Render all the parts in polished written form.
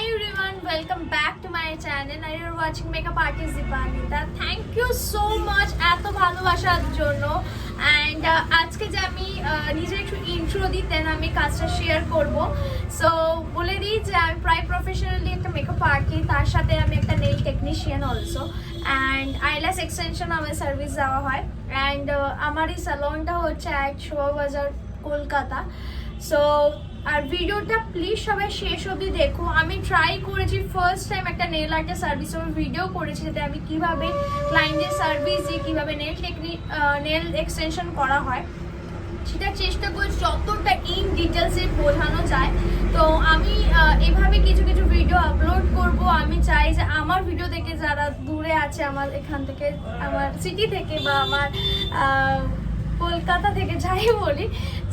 Hi everyone, welcome back to my channel and you're watching Makeup Artist Deepanita. Thank you so much এত ভালোবাসার জন্য and আজকে যে আমি নিজে একটু ইন্ট্রো দিই দেন আমি কাজটা শেয়ার করব। সো বলে দিই যে আমি প্রায় প্রফেশনালি একটা মেকআপ আর্টিস্ট, তার সাথে আমি একটা nail technician also and eyelash extension আমার সার্ভিস দেওয়া হয় অ্যান্ড আমার এই স্যালনটা হচ্ছে এক শোভাবাজার কলকাতা। সো আর ভিডিওটা প্লিজ সবাই শেষ অবধি দেখো। আমি ট্রাই করেছি ফার্স্ট টাইম একটা নেল আর্টের সার্ভিসের ভিডিও করেছি, যাতে আমি কীভাবে ক্লায়েন্টের সার্ভিস দিয়ে কীভাবে নেল এক্সটেনশন করা হয় সেটা চেষ্টা করছি যতটা ইন ডিটেলসে বোঝানো যায়। তো আমি এভাবে কিছু কিছু ভিডিও আপলোড করব। আমি চাই যে আমার ভিডিও দেখে যারা দূরে আছে আমার এখান থেকে, আমার সিটি থেকে বা আমার কলকাতা থেকে যাই বলি,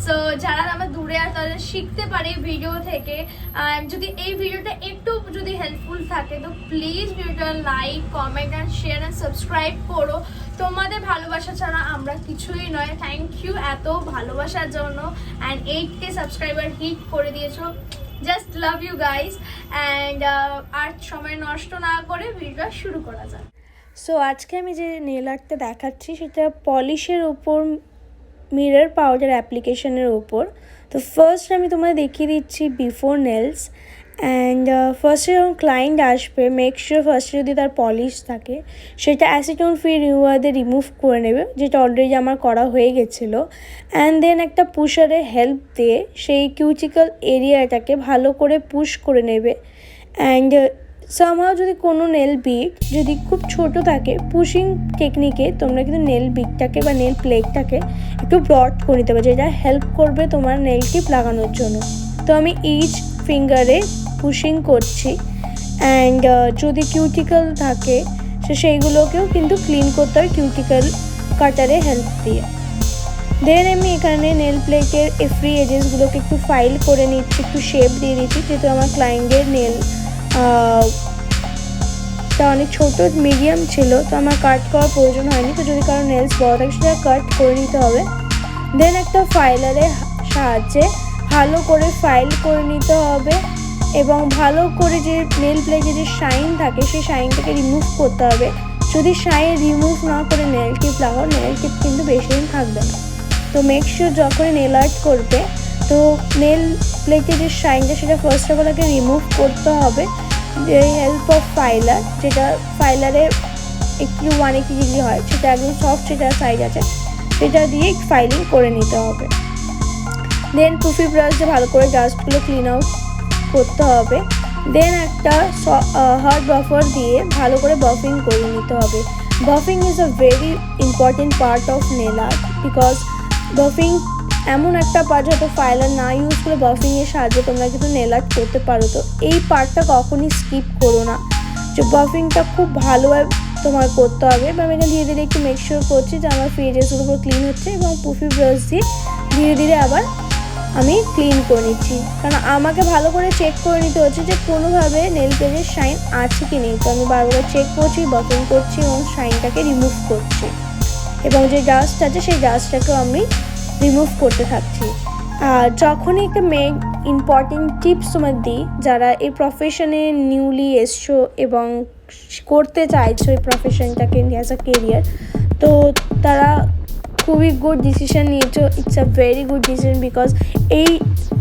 সো যারা আমার দূরে আছে তাদের শিখতে পারে ভিডিও থেকে। যদি এই ভিডিওটা একটু যদি হেল্পফুল থাকে তো প্লিজ ভিডিওটা like, comment and share and subscribe করো। তোমাদের ভালোবাসা ছাড়া আমরা কিছুই নয়। থ্যাংক ইউ এত ভালোবাসার জন্য অ্যান্ড 8K সাবস্ক্রাইবার হিট করে দিয়েছো। Just love you guys and আর সময় নষ্ট না করে ভিডিওটা শুরু করা যাক। সো আজকে আমি যে নেল আর্টটা দেখাচ্ছি সেটা পলিশের ওপর মিরর পাউডার অ্যাপ্লিকেশনের ওপর। তো ফার্স্ট আমি তোমাদের দেখিয়ে দিচ্ছি বিফোর নেলস অ্যান্ড ফার্স্টে যখন ক্লায়েন্ট আসবে মেক শিওর ফার্স্টে যদি তার পলিশ থাকে সেটা অ্যাসিটোন ফ্রি রিমুভার দিয়ে রিমুভ করে নেবে, যেটা অলরেডি আমার করা হয়ে গেছিলো। অ্যান্ড দেন একটা পুশারের হেল্প দিয়ে সেই কিউটিক্যাল এরিয়াটাকে ভালো করে পুশ করে নেবে। অ্যান্ড সামহাও যদি কোনো নেল বিট যদি খুব ছোট থাকে, পুশিং টেকনিকে তোমরা কিন্তু নেল বিটটাকে বা নেল প্লেটটাকে একটু ব্রড করে নিতে পারবে, যেটা হেল্প করবে তোমার নেল টিপ লাগানোর জন্য। তো আমি ইচ ফিঙ্গারে পুশিং করছি অ্যান্ড যদি কিউটিক্যাল থাকে সেইগুলোকেও কিন্তু ক্লিন করতে হবে কিউটিক্যাল কাটারে হেল্প দিয়ে। দেন আমি এখানে নেল প্লেটের ফ্রি এজেসগুলোকে একটু ফাইল করে নিচ্ছি, একটু শেপ দিয়ে দিচ্ছি, যেহেতু আমার ক্লায়েন্টের নেল তা অনেক ছোটো মিডিয়াম ছিল তো আমার কাট করার প্রয়োজন হয়নি। তো যদি কারো নেলস বড় থাকে সেটা কাট করে নিতে হবে। দেন একটা ফাইলারের সাহায্যে ভালো করে ফাইল করে নিতে হবে এবং ভালো করে যে নেল প্লেটে যে শাইন থাকে সেই শাইনটাকে রিমুভ করতে হবে। যদি শাইন রিমুভ না করে নেল টিপ লাগাও, নেল টিপ কিন্তু বেশি দিন থাকবে না। তো মেক শিওর যখন নেল আর্ট করবে তো নেল প্লেটে যে শাইনটা সেটা ফার্স্ট অফ অল আগে রিমুভ করতে হবে হেল্প অফ ফাইলার, যেটা ফাইলারে একটু 180 ডিগ্রি হয়, সেটা একদম সফট সেটা সাইজ আছে, সেটা দিয়ে ফাইলিং করে নিতে হবে। দেন পুফি ব্রাশ দিয়ে ভালো করে ডাস্টগুলো ক্লিন আউট করতে হবে। দেন একটা হার্ড বাফার দিয়ে ভালো করে বাফিং করে নিতে হবে। Buffing is a very important part of nail art because buffing এমন একটা পার্ট হয়তো ফাইলার না ইউজ করে বাফিংয়ের সাহায্যে তোমরা কিন্তু নেল আর্ট করতে পারো। তো এই পার্টটা কখনই স্কিপ করো না, যে বাফিংটা খুব ভালোভাবে তোমার করতে হবে। বা আমি ধীরে ধীরে একটু মেক শিওর করছি যে আমার ফেজেসগুলো পুরো ক্লিন হচ্ছে এবং পুফি ব্রাশ দিয়ে ধীরে ধীরে আবার আমি ক্লিন করে নিচ্ছি, কারণ আমাকে ভালো করে চেক করে নিতে হচ্ছে যে কোনোভাবে নেল পেজের শাইন আছে কি নেই। তো আমি বারবার চেক করছি, বাফিং করছি এবং শাইনটাকে রিমুভ করছি এবং যে ডাস্ট আছে সেই ডাস্টটাকেও আমি রিমুভ করতে থাকছি। আর যখনই একটা মেন ইম্পর্টেন্ট টিপস তোমার দিই, যারা এই প্রফেশনে নিউলি এসছো এবং করতে চাইছো এই প্রফেশনটাকে অ্যাজ আ কেরিয়ার, তো তারা খুবই গুড ডিসিশন নিয়েছো। It's a very good decision because এই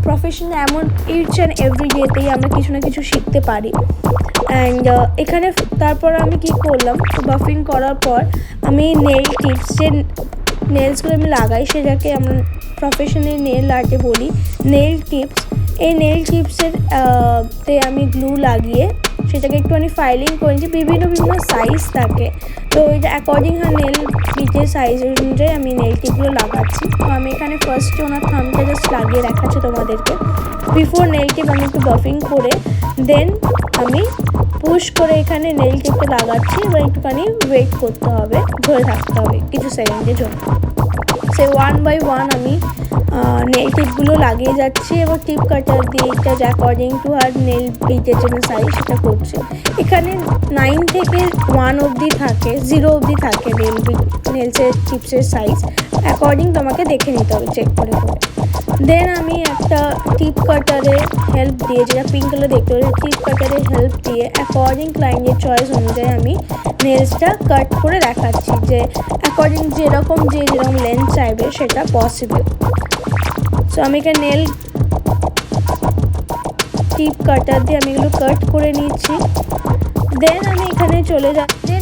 প্রফেশনে এমন ইচ অ্যান্ড এভরি ডেতেই আমরা কিছু না কিছু শিখতে পারি। অ্যান্ড এখানে তারপর আমি কি করলাম, বাফিং করার পর আমি নেল টিপস যে নেলসগুলো আমি লাগাই সেটাকে আমরা প্রফেশনালি নেল আর্টে বলি নেল টিপস। এই নেল টিপসের তে আমি গ্লু লাগিয়ে সেটাকে একটুখানি ফাইলিং করেছি। বিভিন্ন সাইজ থাকে, তো এটা অ্যাকর্ডিং নেল পিটের সাইজ অনুযায়ী আমি নেল টিপগুলো লাগাচ্ছি। তো আমি এখানে ফার্স্টে ওনার থামটা জাস্ট লাগিয়ে দেখাচ্ছি তোমাদেরকে। বিফোর নেল টিপ আমি একটু বাফিং করে দেন আমি পুশ করে এখানে নেল টিপটা লাগাচ্ছি এবং একটুখানি ওয়েট করতে হবে, ধরে থাকতে হবে কিছু সেকেন্ডের জন্য। সে 1 বাই 1 আমি নেল টিপগুলো লাগিয়ে যাচ্ছি এবং টিপ কাটার দিয়ে এটা অ্যাকর্ডিং টু আর নেল বিটের জন্য সাইজ সেটা করছি। এখানে 9 থেকে 1 অবধি থাকে, 0 অবধি থাকে নেলসের টিপসের সাইজ, অ্যাকর্ডিং তোমাকে দেখে নিতে হবে চেক করে করে। দেন আমি একটা টিপ কাটারের হেল্প দিয়ে, যেটা পিঙ্ক কালার দেখতে পাচ্ছি, টিপ কাটারের হেল্প দিয়ে অ্যাকর্ডিং ক্লায়েন্টের চয়েস অনুযায়ী আমি নেলসটা কাট করে দেখাচ্ছি, যে অ্যাকর্ডিং যেরকম লেন্থ চাইবে সেটা পসিবল। সো আমি এখানে নেল টিপ কাটার দিয়ে আমি এগুলো কাট করে নিচ্ছি। দেন আমি এখানে চলে যাচ্ছি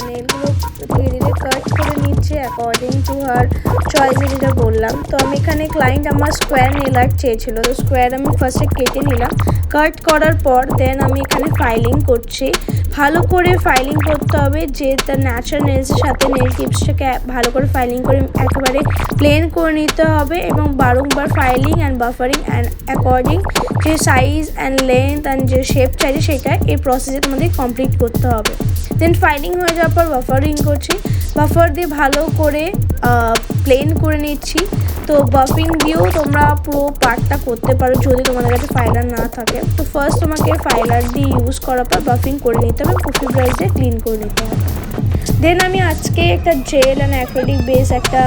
নেলগুলো ধীরে ধীরে কাট করে নিচ্ছি অ্যাকর্ডিং টু হার চয়েসে, যেটা বললাম। তো আমি এখানে ক্লায়েন্ট আমার স্কোয়ার নেল আর্ট চেয়েছিল, তো স্কোয়ার আমি ফার্স্টে কেটে নিলাম। কাট করার পর দেন আমি এখানে ফাইলিং করছি। ভালো করে ফাইলিং করতে হবে, যে তার ন্যাচারাল নেলসের সাথে নেল টিপসটাকে ভালো করে ফাইলিং করে একেবারে প্লেন করে নিতে হবে, এবং বারংবার filing and buffering and according যে সাইজ অ্যান্ড লেন্থ অ্যান্ড যে শেপ চাইছে সেটা এই প্রসেসে তোমাদের কমপ্লিট করতে হবে। দেন ফাইলিং হয়ে যাওয়ার পর বাফারিং করছি, বাফার দিয়ে ভালো করে প্লেন করে নিচ্ছি। তো বাফিং দিয়েও তোমরা পুরো পার্টটা করতে পারো যদি তোমাদের কাছে ফাইলার না থাকে। তো ফার্স্ট তোমাকে ফাইলার দিয়ে ইউজ করার পর বাফিং করে নিতে হবে, পুফি ব্রাশ দিয়ে ক্লিন করে নিতে হবে। দেন আমি আজকে একটা জেল অ্যান্ড অ্যাক্রিলিক বেস একটা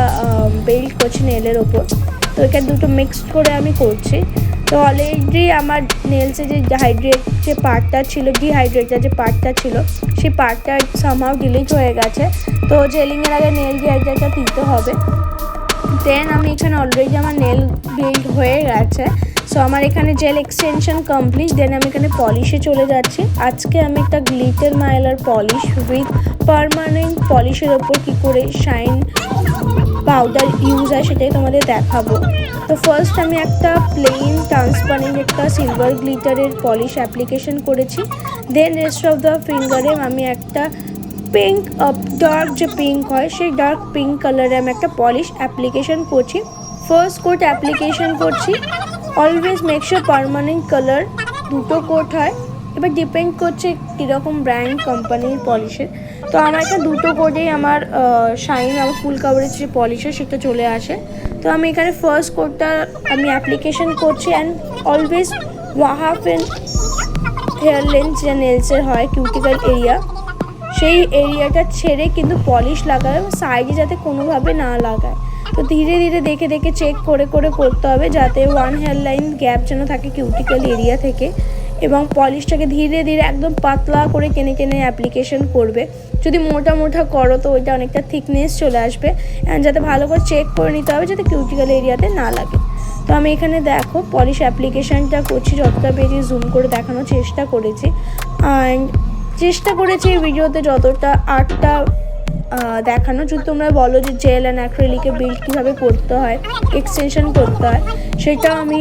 বেল্ট করছি নেলের ওপর। তো এখানে দুটো মিক্সড করে আমি করছি। তো অলরেডি আমার নেলসে যে ডিহাইড্রেটার যে পার্টটা ছিল সেই পার্টটা সামহাউ ডিলিট হয়ে গেছে। তো জেলিংয়ের আগে নেল ডিহাইড্রেটারটা দিতে হবে। দেন আমি এখানে অলরেডি আমার নেল বিল্ড হয়ে গেছে। সো আমার এখানে জেল এক্সটেনশন কমপ্লিট। দেন আমি এখানে পলিশে চলে যাচ্ছি। আজকে আমি একটা গ্লিটার মাইলার পলিশ উইথ পার্মানেন্ট পলিশের ওপর কী করে শাইন পাউডার ইউজ হয় সেটাই তোমাদের দেখাবো। তো ফার্স্ট আমি একটা প্লেন ট্রান্সপারেন্ট একটা সিলভার গ্লিটারের পলিশ অ্যাপ্লিকেশন করেছি। দেন রেস্ট অফ দ্য ফিঙ্গারে আমি একটা পিঙ্ক ডার্ক যে পিঙ্ক হয় সেই ডার্ক পিঙ্ক কালারে আমি একটা পলিশ অ্যাপ্লিকেশন করছি। ফার্স্ট কোট অ্যাপ্লিকেশন করছি। Always make sure permanent colour দুটো কোট হয়। এবার ডিপেন্ড করছে কীরকম ব্র্যান্ড কোম্পানির পলিশের। তো আমার এখানে দুটো কোটেই আমার শাইন আমার ফুল কাভারেজ যে পলিশের সেটা চলে আসে। তো আমি এখানে ফার্স্ট কোটটা আমি অ্যাপ্লিকেশন করছি। And always half hair length যে নেলসের হয় কিউটিক্যাল এরিয়া, সেই এরিয়াটা ছেড়ে কিন্তু পলিশ লাগায়, সাইডে যাতে কোনোভাবে না লাগায়। তো ধীরে ধীরে দেখে দেখে চেক করে করে করতে হবে, যাতে 1 হেয়ার লাইন গ্যাপ যেন থাকে কিউটিক্যাল এরিয়া থেকে। এবং পলিশটাকে ধীরে ধীরে একদম পাতলা করে টেনে টেনে অ্যাপ্লিকেশন করবে। যদি মোটা মোটা করো তো ওইটা অনেকটা থিকনেস চলে আসবে। অ্যান্ড যাতে ভালো করে চেক করে নিতে হবে যাতে কিউটিক্যাল এরিয়াতে না লাগে। তো আমি এখানে দেখো পলিশ অ্যাপ্লিকেশানটা করছি, যতটা বেশি জুম করে দেখানোর চেষ্টা করেছি। অ্যান্ড চেষ্টা করেছি এই ভিডিওতে যতটা আর্টটা দেখানো। যদি তোমরা বলো যে জেল অ্যান্ড অ্যাক্রিলিকে বিল্ড কীভাবে করতে হয়, এক্সটেনশন করতে হয়, সেটাও আমি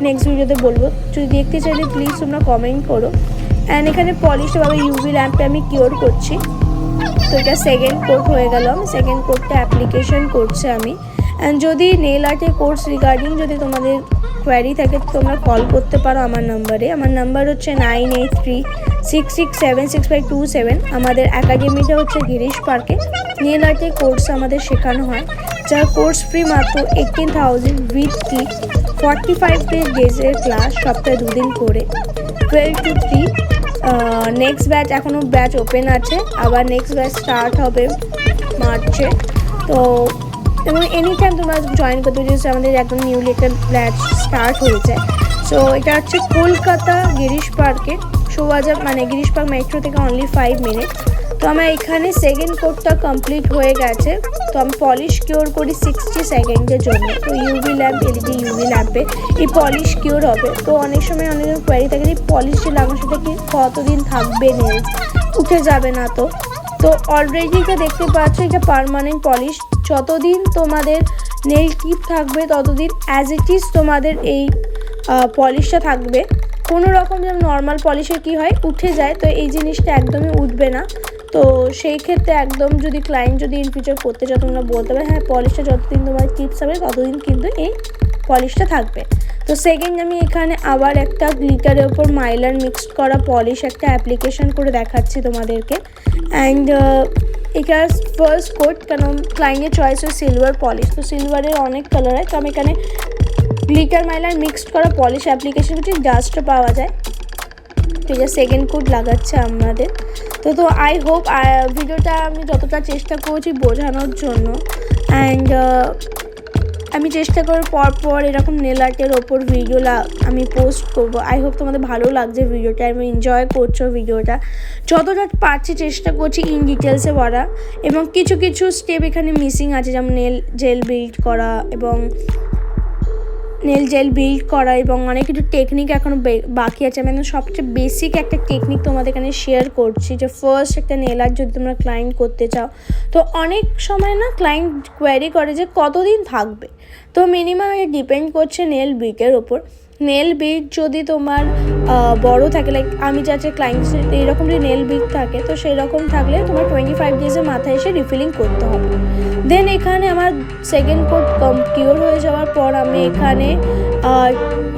নেক্সট ভিডিওতে বলবো। যদি দেখতে চাইলে প্লিজ তোমরা কমেন্ট করো। অ্যান্ড এখানে পলিশটাভাবে ইউভি ল্যাম্পে আমি কিওর করছি। তো এটা সেকেন্ড কোট হয়ে গেল। আমি সেকেন্ড কোটটা অ্যাপ্লিকেশন করছি আমি। অ্যান্ড যদি নেল আর্টের কোর্স রিগার্ডিং যদি তোমাদের কোয়ারি থাকে তোমরা কল করতে পারো আমার নাম্বারে। আমার নাম্বার হচ্ছে 9836676527। আমাদের একাডেমিটা হচ্ছে গিরিশ পার্কে। নেল আর্টের কোর্স আমাদের শেখানো হয়, যার কোর্স ফ্রি মাত্র 18,000 উইথ কি 45 ডেজের ক্লাস, সপ্তাহে 2 দিন করে 12 to 3। নেক্সট ব্যাচ এখনও ব্যাচ ওপেন আছে, আবার নেক্সট ব্যাচ স্টার্ট হবে মার্চে। তো এবং এনি টাইম তোমরা জয়েন করতে যেহেতু আমাদের একদম নিউলি একটা ব্যাচ স্টার্ট হয়েছে। সো এটা হচ্ছে কলকাতা গিরিশ পার্কে, শোভাজা মানে গিরিশ পার্ক মেট্রো থেকে অনলি 5 মিনিট। তো আমার এখানে সেকেন্ড কোটটা কমপ্লিট হয়ে গেছে। তো আমি পলিশ কিওর করি 60 সেকেন্ডের জন্য। তো ইউভি ল্যাম্প, এলইডি ইউভি ল্যাম্পে এই পলিশ কিওর হবে। তো অনেক সময় অনেকের কোয়ারি থাকে যে পলিশ যে লাগানো সেটা কি কতদিন থাকবে, নেলস উঠে যাবে না। তো অলরেডি তো দেখতে পাচ্ছ এটা পার্মানেন্ট পলিশ। যতদিন তোমাদের নেল টিপ থাকবে ততদিন অ্যাজ ইট ইজ তোমাদের এই পলিশটা থাকবে। কোনো রকম যেমন নর্মাল পলিশে কি হয় উঠে যায়, তো এই জিনিসটা একদমই উঠবে না। তো সেই ক্ষেত্রে একদম যদি ক্লায়েন্ট যদি ইন ফিউচার করতে চাও তোমরা বলতে পারো হ্যাঁ পলিশটা যতদিন তোমার টিপস হবে ততদিন কিন্তু এই পলিশটা থাকবে। তো সেকেন্ড আমি এখানে আবার একটা গ্লিটারের ওপর মাইলার মিক্সড করা পলিশ একটা অ্যাপ্লিকেশন করে দেখাচ্ছি তোমাদেরকে। অ্যান্ড এটা ফার্স্ট কোট, কারণ ক্লায়েন্টের চয়েস হয় সিলভার পলিশ, তো সিলভারের অনেক কালার হয়, তো আমি এখানে গ্লিটার মাইলার মিক্সড করা পলিশ অ্যাপ্লিকেশন করছি, ডাস্টও পাওয়া যায়। তো এটা সেকেন্ড কোট লাগাচ্ছে আমাদের। তো আই হোপ ভিডিওটা আমি যতটা চেষ্টা করছি বোঝানোর জন্য, অ্যান্ড আমি চেষ্টা করি পর এরকম নেল আর্টের ওপর ভিডিও আমি পোস্ট করব। আই হোপ তোমাদের ভালো লাগছে ভিডিওটা, আমি এনজয় করছো ভিডিওটা, যতটা পারছি চেষ্টা করছি ইন ডিটেলসে বলা, এবং কিছু কিছু স্টেপ এখানে মিসিং আছে, যেমন নেল জেল বিল্ড করা এবং অনেক কিছু টেকনিক এখনও বাকি আছে। আমি সবচেয়ে বেসিক একটা টেকনিক তোমাদের এখানে শেয়ার করছি, যে ফার্স্ট একটা নেল আর্ট যদি তোমরা ক্লায়েন্ট করতে চাও, তো অনেক সময় না ক্লায়েন্ট কোয়ারি করে যে কতদিন থাকবে, তো মিনিমাম এটা ডিপেন্ড করছে নেল বিটের ওপর। নেল বিট যদি তোমার বড় থাকে, লাইক আমি যাচ্ছে ক্লায়েন্ট এইরকম যদি নেল বিট থাকে, তো সেই রকম থাকলে তোমার 25 ডেজের মাথায় এসে রিফিলিং করতে হবে। দেন এখানে আমার সেকেন্ড কোট কিওর হয়ে যাওয়ার পর আমি এখানে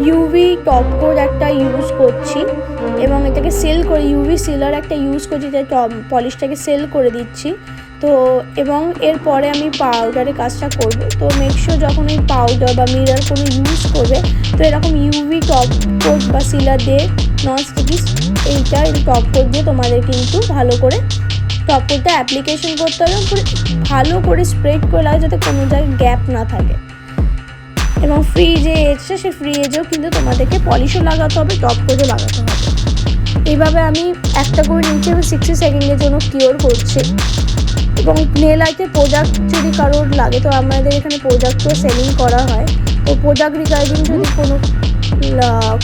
ইউভি টপ কোট একটা ইউজ করছি, এবং এটাকে সেল করে ইউভি সিলার একটা ইউজ করছি, যে পলিশটাকে সেল করে দিচ্ছি। তো এবং এরপরে আমি পাউডারের কাজটা করব। তো মেক শিওর যখন এই পাউডার বা মিরর কোনো ইউজ করবে, তো এরকম ইউভি টপ কোট বা সিলার দিয়ে নন স্টিকি এই টপ কোট দিয়ে তোমাদের কিন্তু ভালো করে টপ কোটটা অ্যাপ্লিকেশন করতে হবে, ভালো করে স্প্রেড করে লাগে যাতে কোনো জায়গায় গ্যাপ না থাকে। এবং ফ্রি যে এজটা, সেই ফ্রি এজেও কিন্তু তোমাদেরকে পলিশও লাগাতে হবে, টপ কোটও লাগাতে হবে। এইভাবে আমি একটা করে নিচে 60 সেকেন্ডের জন্য কিওর করছি। এবং নেল আর্টের প্রোডাক্ট যদি কারোর লাগে, তো আমাদের এখানে প্রোডাক্টও সেলিং করা হয়। তো প্রোডাক্ট রিগার্ডিং যদি কোনো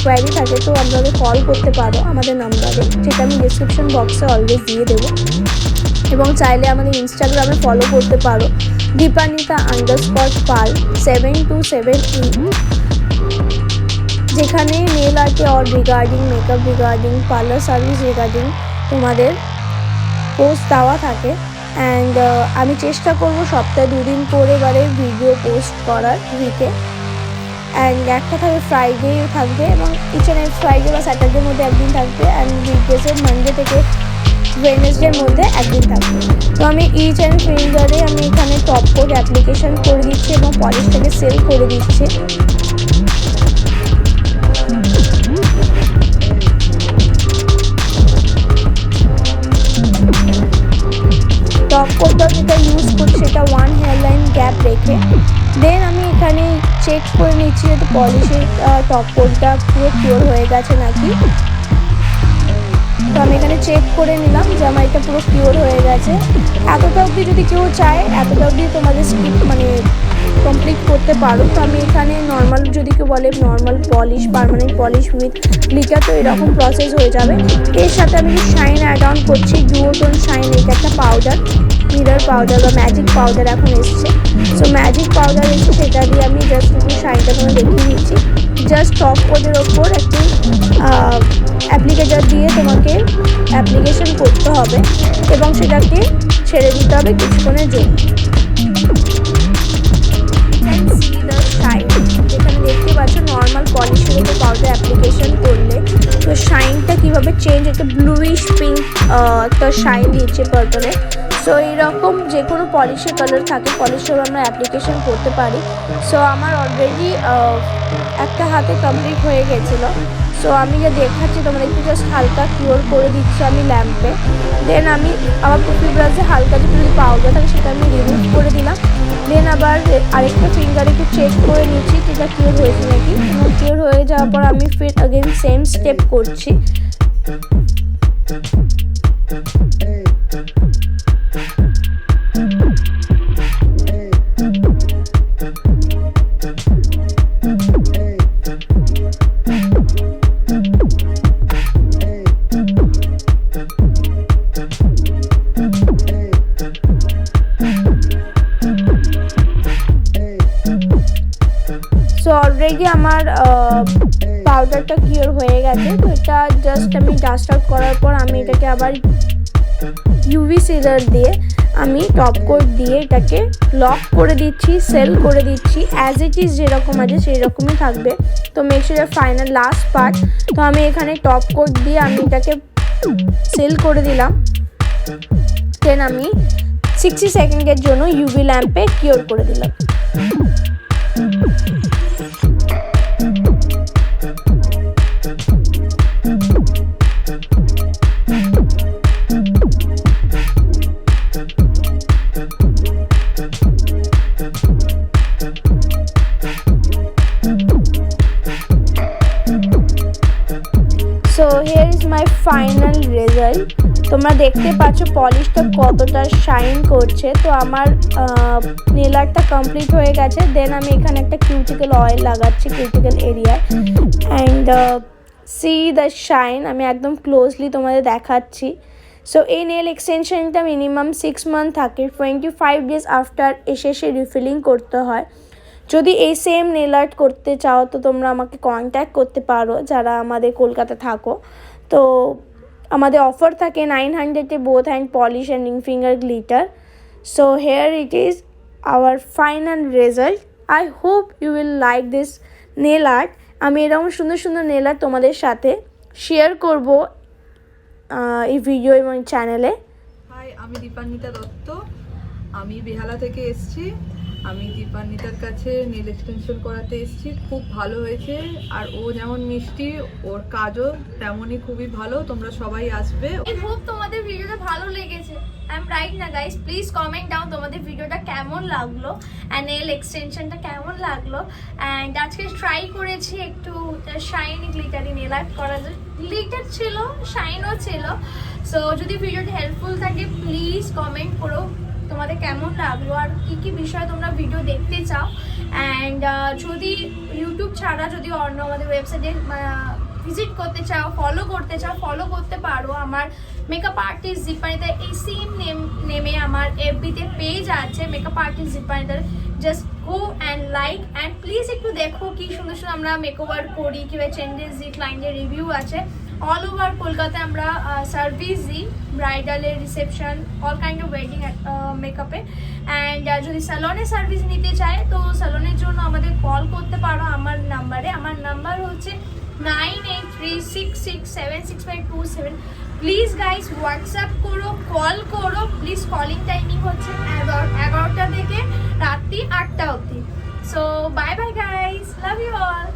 কোয়ারি থাকে, তো আপনাদের কল করতে পারো আমাদের নাম্বারে, যেটা আমি ডিসক্রিপশন বক্সে অলওয়েজ দিয়ে দেবো। এবং চাইলে আমাদের ইনস্টাগ্রামে ফলো করতে পারো, দীপানিতা_পাল 7278, যেখানে নেল আর্টে or regarding makeup regarding parlour service regarding তোমাদের পোস্ট দেওয়া থাকে। অ্যান্ড আমি চেষ্টা করবো সপ্তাহে 2 দিন করে এবারে ভিডিও পোস্ট করার উইকে। অ্যান্ড একটা থাকবে ফ্রাইডেও থাকবে, এবং ইচ অ্যান্ড এভরি ফ্রাইডে বা স্যাটারডের মধ্যে একদিন থাকবে, অ্যান্ড উইকডেজের মানডে থেকে ওয়েডনেসডের মধ্যে একদিন থাকবে। তো আমি ইচ অ্যান্ড ফিঙ্গারে আমি এখানে টপ কোট অ্যাপ্লিকেশন করে দিচ্ছি এবং পলিশটাকে সেল করে দিচ্ছি। টপ কোটটা যেটা ইউজ করছি সেটা 1 হেয়ারলাইন গ্যাপ রেখে। দেন আমি এখানে চেক করে নিচ্ছি যাতে পলিশের টপ কোটটা পুরো কিওর হয়ে গেছে নাকি। তো আমি এখানে চেক করে নিলাম যে আমার এটা পুরো কিওর হয়ে গেছে। এতটা অবধি যদি কেউ চায়, এতটা অবধি তোমাদের স্কিপ কমপ্লিট করতে পারো। তো আমি এখানে নর্মাল, যদি কেউ বলে normal polish, permanent polish with glitter, তো এরকম প্রসেস হয়ে যাবে। এর সাথে আমি শাইন অ্যাড অন করছি, ডুওটোন শাইন, এটা একটা পাউডার, মিরর পাউডার বা ম্যাজিক পাউডার এখন এসছে। সো ম্যাজিক পাউডার এসছে, সেটা দিয়ে আমি জাস্ট একটু শাইনটা তোমায় দেখিয়ে দিচ্ছি। জাস্ট টপ কোটের ওপর একটি অ্যাপ্লিকেটার দিয়ে তোমাকে অ্যাপ্লিকেশন করতে হবে এবং সেটাকে ছেড়ে দিতে হবে কিছুক্ষণের জন্য। যেখানে দেখতে পাচ্ছ নর্মাল পলিশের উপর পাউডার অ্যাপ্লিকেশন করলে তো শাইনটা কীভাবে চেঞ্জ, একটা ব্লুইশ পিঙ্ক একটা শাইন দিচ্ছে পার্পলে। সো এইরকম যে কোনো পলিশের কালার থাকে, পলিশের আমরা অ্যাপ্লিকেশন করতে পারি। সো আমার অলরেডি একটা হাতে কমপ্লিট হয়ে গেছিলো। সো আমি যা দেখাচ্ছি তোমাদেরকে জাস্ট হালকা কিওর করে দিচ্ছি আমি ল্যাম্পে। দেন আমি আমার পুপিল ব্রাশে হালকা যে যদি পাউডার থাকে সেটা আমি রিমুভ করে দিলাম। দেন আবার আরেকটা ফিঙ্গারে একটু চেক করে নিচ্ছি যেটা কিওর হয়েছে নাকি। কিওর হয়ে যাওয়ার পর আমি ফির अगेन সেম স্টেপ করছি। সো অলরেডি আমার পাউডারটা কিওর হয়ে গেছে। তো এটা জাস্ট আমি ডাস্ট আউট করার পর আমি এটাকে আবার ইউভি সিলার দিয়ে আমি টপ কোট দিয়ে এটাকে লক করে দিচ্ছি, সেল করে দিচ্ছি। অ্যাজ ইট ইজ যেরকম আছে সেই রকমই থাকবে। তো make sure final last part. তো আমি এখানে টপ কোট দিয়ে আমি এটাকে সেল করে দিলাম। দেন আমি 60 সেকেন্ডের জন্য ইউভি ল্যাম্পে কিওর করে দিলাম। So here is my final result. তোমরা দেখতে পাচ্ছ পলিশটা কতটা শাইন করছে। তো আমার নেল আর্টটা কমপ্লিট হয়ে গেছে। দেন আমি এখানে একটা কিউটিক্যাল অয়েল লাগাচ্ছি কিউটিক্যাল এরিয়ায়, অ্যান্ড সি দ্য শাইন। আমি একদম ক্লোজলি তোমাদের দেখাচ্ছি। সো এই নেল এক্সটেনশনটা মিনিমাম 6 মান্থ থাকে। 25 ডেজ আফটার এসে রিফিলিং করতে হয়। যদি এই সেম নেল আর্ট করতে চাও তো তোমরা আমাকে কন্ট্যাক্ট করতে পারো যারা আমাদের কলকাতা থাকো। তো আমাদের অফার থাকে 900-এ both hand polish and ring finger glitter. So here it is our final result. I hope you will like this nail art. আমি এরকম সুন্দর সুন্দর নেল আর্ট তোমাদের সাথে শেয়ার করব এই ভিডিও এবং চ্যানেলে। হাই, আমি দীপান্বিতা দত্ত। আমি বেহালা থেকে এসেছি। আমি দীপান্বিতার কাছে নেল এক্সটেনশন করাতে এসেছি। খুব ভালো হয়েছে, আর ও যেমন মিষ্টি ওর কাজও তেমনই খুবই ভালো। তোমরা সবাই আসবে। আই হোপ তোমাদের ভিডিওটা ভালো লেগেছে। আই এম রাইট না গাইস? প্লিজ কমেন্ট ডাউন তোমাদের ভিডিওটা কেমন লাগলো অ্যান্ড নেল এক্সটেনশনটা কেমন লাগলো। অ্যান্ড আজকে ট্রাই করেছি একটু শাইনি গ্লিটারি নেল আর্ট করার জন্য। গ্লিটার ছিল, শাইনও ছিল। সো যদি ভিডিওটা হেল্পফুল থাকে প্লিজ কমেন্ট করো তোমাদের কেমন লাগলো আর কি কি বিষয়ে তোমরা ভিডিও দেখতে চাও। অ্যান্ড যদি ইউটিউব ছাড়া যদি অন্য আমাদের ওয়েবসাইটে ভিজিট করতে চাও, ফলো করতে চাও, ফলো করতে পারো। আমার মেকআপ আর্টিস্ট দীপানিতা, এই সেম নেমে আমার এফবিতে পেজ আছে মেকআপ আর্টিস্ট দীপানিতার। Just go and like and please একটু দেখো কি সুন্দর সুন্দর আমরা মেকওভার করি, কীভাবে চেঞ্জেস দিই, ক্লায়েন্টের রিভিউ আছে। অল ওভার কলকাতায় আমরা সার্ভিস দিই, ব্রাইডালের reception, all kind of wedding মেকআপে। অ্যান্ড যদি স্যালনে সার্ভিস নিতে চায় তো স্যালনের জন্য আমাদের কল করতে পারো আমার নাম্বারে। আমার নাম্বার হচ্ছে 9836676527। প্লিজ গাইস হোয়াটসঅ্যাপ করো, কল করো প্লিজ। কলিং টাইমিং হচ্ছে 11টা থেকে রাত্রি 8টা অবধি। So bye bye guys, love you all.